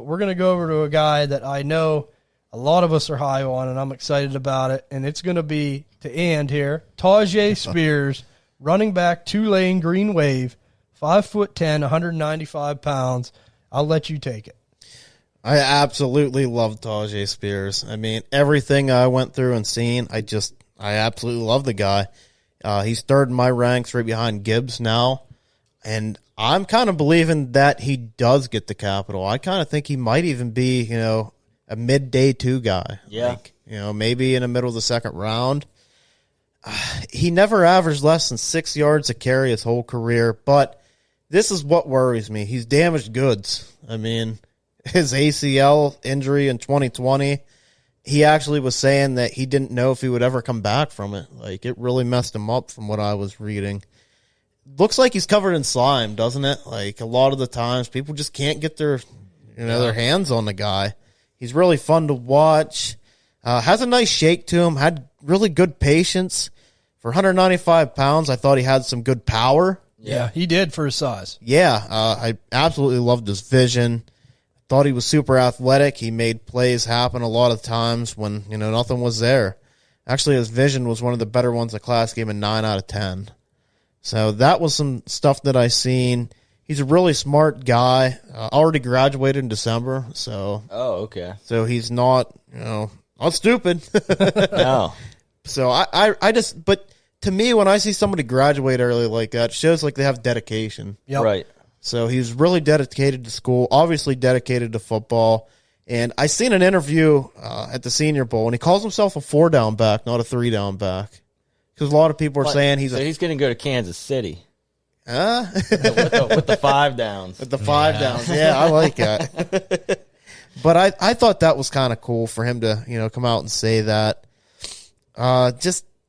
We're going to go over to a guy that I know a lot of us are high on, and I'm excited about it. And it's going to be, to end here, Tyjae Spears, running back, Tulane Green Wave, 5'10", 195 pounds. I'll let you take it. I absolutely love Tyjae Spears. I mean, everything I went through and seen, I absolutely love the guy. He's third in my ranks, right behind Gibbs now. And I'm kind of believing that he does get the capital. I kind of think he might even be, a mid-day 2 guy. Yeah. Maybe in the middle of the second round. He never averaged less than 6 yards a carry his whole career, but this is what worries me. He's damaged goods. I mean, his ACL injury in 2020, he actually was saying that he didn't know if he would ever come back from it. Like, it really messed him up from what I was reading. Looks like he's covered in slime, doesn't it? Like, a lot of the times, people just can't get their hands on the guy. He's really fun to watch. Has a nice shake to him. Had really good patience. For 195 pounds, I thought he had some good power. Yeah, he did for his size. Yeah, I absolutely loved his vision. Thought he was super athletic. He made plays happen a lot of times when, nothing was there. Actually, his vision was one of the better ones the class gave him 9 out of 10. So that was some stuff that I seen. He's a really smart guy. Already graduated in December. So. Oh, okay. So he's not, not stupid. No. So but to me, when I see somebody graduate early like that, it shows like they have dedication. Yep. Right. So he's really dedicated to school, obviously dedicated to football. And I seen an interview at the Senior Bowl, and he calls himself a 4-down back, not a 3-down back. Because a lot of people are saying he's he's going to go to Kansas City. Huh? with the 5 downs. With the 5 downs. Yeah, I like that. But I thought that was kind of cool for him to, come out and say that.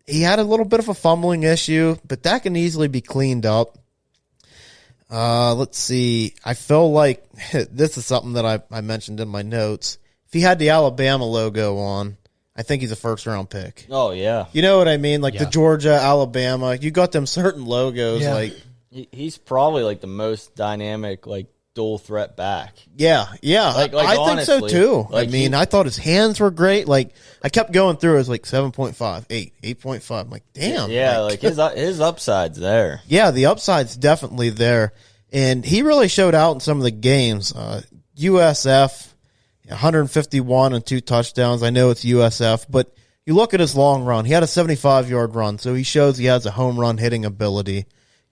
He had a little bit of a fumbling issue, but that can easily be cleaned up. Let's see. I feel like this is something that I mentioned in my notes. If he had the Alabama logo on, I think he's a first-round pick. Oh, yeah. You know what I mean? Like the Georgia, Alabama. You got them certain logos. Yeah. Like he's probably like the most dynamic, like dual threat back. Yeah. Like I honestly, think so too. Like I thought his hands were great. Like I kept going through. It was like 7.5, 8, 8.5. I'm like, damn. Yeah, like his upside's there. Yeah, the upside's definitely there. And he really showed out in some of the games. USF, 151 and 2 touchdowns. I know it's USF, but you look at his long run. He had a 75-yard run, so he shows he has a home run hitting ability.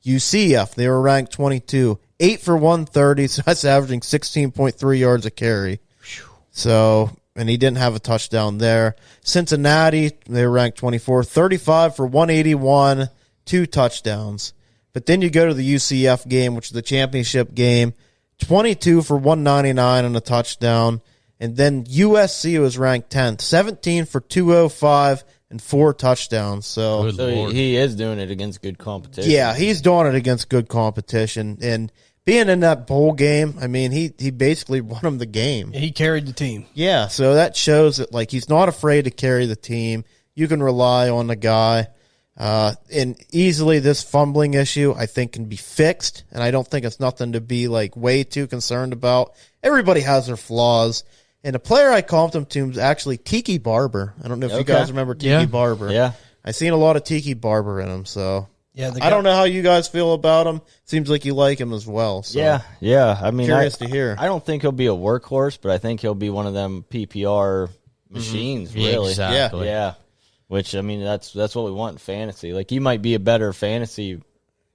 UCF, they were ranked 22, 8 for 130, so that's averaging 16.3 yards a carry. So, and he didn't have a touchdown there. Cincinnati, they were ranked 24, 35 for 181, 2 touchdowns. But then you go to the UCF game, which is the championship game, 22 for 199 and a touchdown. And then USC was ranked 10th, 17 for 205 and 4 touchdowns. So he is doing it against good competition. Yeah, he's doing it against good competition. And being in that bowl game, I mean, he basically won him the game. He carried the team. Yeah, so that shows that, like, he's not afraid to carry the team. You can rely on the guy. And easily this fumbling issue, I think, can be fixed. And I don't think it's nothing to be, like, way too concerned about. Everybody has their flaws. And a player I comped him to was actually Tiki Barber. I don't know if you guys remember Tiki Barber. Yeah. I seen a lot of Tiki Barber in him, so yeah. I don't know how you guys feel about him. Seems like you like him as well. So. Yeah. I mean, curious to hear. I don't think he'll be a workhorse, but I think he'll be one of them PPR machines. Really, exactly. Yeah. Which, I mean, that's what we want in fantasy. Like, he might be a better fantasy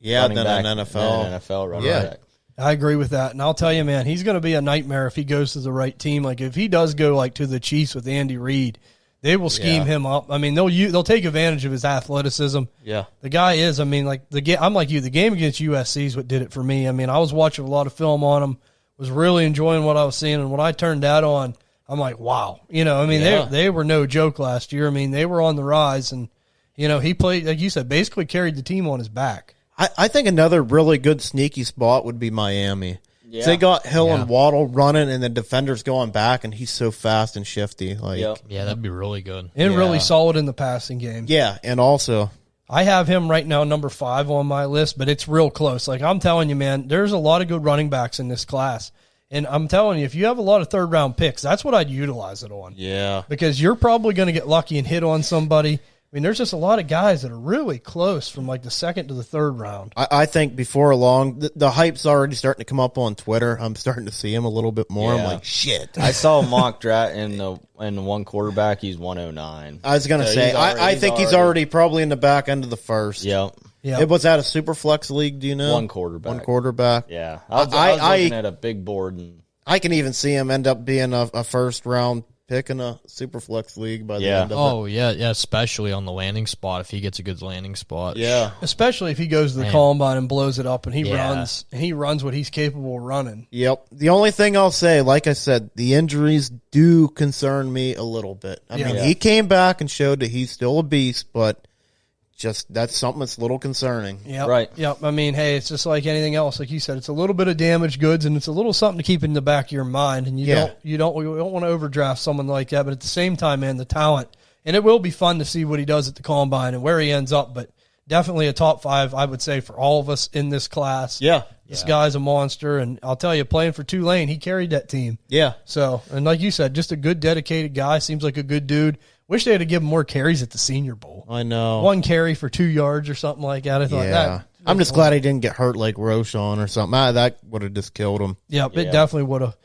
running than back an NFL. than an NFL running back. I agree with that. And I'll tell you, man, he's going to be a nightmare if he goes to the right team. Like, if he does go, like, to the Chiefs with Andy Reid, they will scheme him up. I mean, they'll take advantage of his athleticism. Yeah. The guy is, I mean, like, I'm like you. The game against USC is what did it for me. I mean, I was watching a lot of film on him, was really enjoying what I was seeing. And when I turned that on, I'm like, wow. I mean, they were no joke last year. I mean, they were on the rise. And, he played, like you said, basically carried the team on his back. I think another really good sneaky spot would be Miami. Yeah. So they got Hill and Waddle running, and the defender's going back, and he's so fast and shifty. Like, yeah, that'd be really good. And really solid in the passing game. Yeah, and also I have him right now number 5 on my list, but it's real close. Like, I'm telling you, man, there's a lot of good running backs in this class. And I'm telling you, if you have a lot of third-round picks, that's what I'd utilize it on. Yeah. Because you're probably going to get lucky and hit on somebody. I mean, there's just a lot of guys that are really close from like the second to the third round. I think before long, the hype's already starting to come up on Twitter. I'm starting to see him a little bit more. Yeah. I'm like, shit. I saw a mock draft in the one quarterback. He's 109. I was going to say, I think he's already probably in the back end of the first. Yep. Yeah. Was that a super flex league? Do you know? One quarterback. One quarterback. Yeah. I was looking at a big board. And I can even see him end up being a first round pick in a super flex league by the end of it. Oh, yeah, especially on the landing spot if he gets a good landing spot. Yeah. Especially if he goes to the combine and blows it up and he runs what he's capable of running. Yep. The only thing I'll say, like I said, the injuries do concern me a little bit. I mean, he came back and showed that he's still a beast, but just that's something that's a little concerning. Yeah. Right. Yep. I mean, hey, it's just like anything else. Like you said, it's a little bit of damaged goods and it's a little something to keep in the back of your mind. And we don't want to overdraft someone like that. But at the same time, man, the talent, and it will be fun to see what he does at the combine and where he ends up. But definitely a top 5, I would say, for all of us in this class. Yeah. This guy's a monster. And I'll tell you, playing for Tulane, he carried that team. Yeah. So, and like you said, just a good, dedicated guy. Seems like a good dude. Wish they had to give him more carries at the Senior Bowl. I know. 1 carry for 2 yards or something like that. I thought that. I'm just glad he didn't get hurt like Roschon or something. That would have just killed him. Yep, it definitely would have.